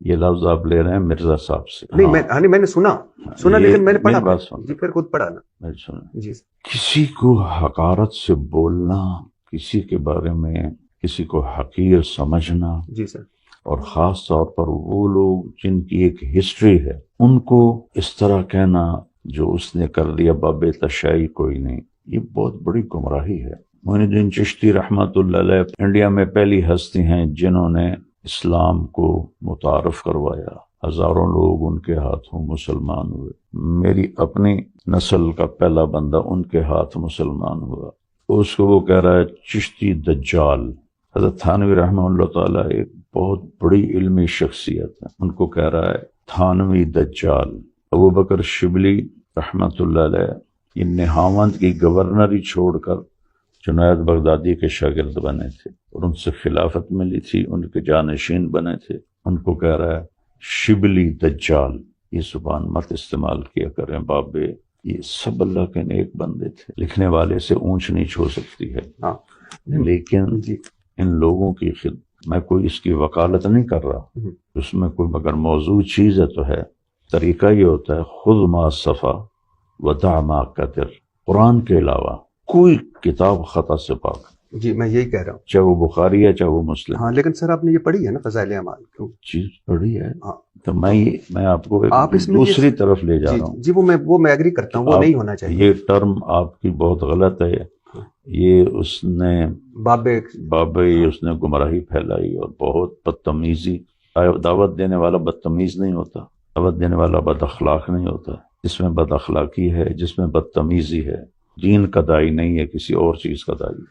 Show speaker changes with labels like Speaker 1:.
Speaker 1: یہ لفظ آپ لے رہے ہیں مرزا صاحب سے؟
Speaker 2: نہیں میں نے سنا لیکن میں نے پڑھا
Speaker 1: بات سن
Speaker 2: جی، پھر خود پڑھا نا
Speaker 1: میں سنا
Speaker 2: جی
Speaker 1: کسی کو حقارت سے بولنا، کسی کے بارے میں کسی کو حقیر سمجھنا،
Speaker 2: جی سر،
Speaker 1: اور خاص طور پر وہ لوگ جن کی ایک ہسٹری ہے ان کو اس طرح کہنا جو اس نے کر دیا باب تشیع کوئی نہیں، یہ بہت بڑی گمراہی ہے۔ معین الدین چشتی رحمۃ اللہ علیہ انڈیا میں پہلی ہستی ہیں جنہوں نے اسلام کو متعارف کروایا، ہزاروں لوگ ان کے ہاتھوں مسلمان ہوئے۔ میری اپنی نسل کا پہلا بندہ ان کے ہاتھ مسلمان ہوا، اس کو وہ کہہ رہا ہے چشتی دجال۔ حضرت تھانوی رحمہ اللہ تعالیٰ ایک بہت بڑی علمی شخصیت ہے، ان کو کہہ رہا ہے تھانوی دجال۔ ابو بکر شبلی رحمۃ اللہ علیہ یہ نہاوند کی گورنری چھوڑ کر جنید بغدادی کے شاگرد بنے تھے اور ان سے خلافت ملی تھی، ان کے جانشین بنے تھے، ان کو کہہ رہا ہے شبلی دجال۔ یہ زبان مت استعمال کیا کریں بابے، یہ سب اللہ کے نیک بندے تھے، لکھنے والے سے اونچ نیچ ہو سکتی ہے، لیکن ان لوگوں کی میں کوئی اس کی وکالت نہیں کر رہا، اس میں کوئی مگر موضوع چیز ہے تو ہے۔ طریقہ یہ ہوتا ہے خذ ما صفا ودع ما قدر، قرآن کے علاوہ کوئی کتاب خطا سے پاک۔
Speaker 2: جی میں یہی کہہ رہا ہوں،
Speaker 1: چاہے وہ بخاری ہے چاہے وہ مسلم۔
Speaker 2: ہاں لیکن سر آپ نے یہ پڑھی ہے نا فضائل اعمال؟ کیوں
Speaker 1: چیز پڑھی ہے، تو میں آپ کو
Speaker 2: آپ اس میں
Speaker 1: دوسری طرف لے جا رہا ہوں۔
Speaker 2: جی وہ میں ایگری کرتا ہوں، وہ نہیں ہونا چاہیے۔
Speaker 1: یہ ٹرم آپ کی بہت غلط ہے، یہ اس نے بابے اس نے گمراہی پھیلائی اور بہت بدتمیزی۔ دعوت دینے والا بدتمیز نہیں ہوتا، دعوت دینے والا بد اخلاق نہیں ہوتا۔ جس میں بد اخلاقی ہے، جس میں بدتمیزی ہے، دین کا داعی نہیں ہے، کسی اور چیز کا داعی۔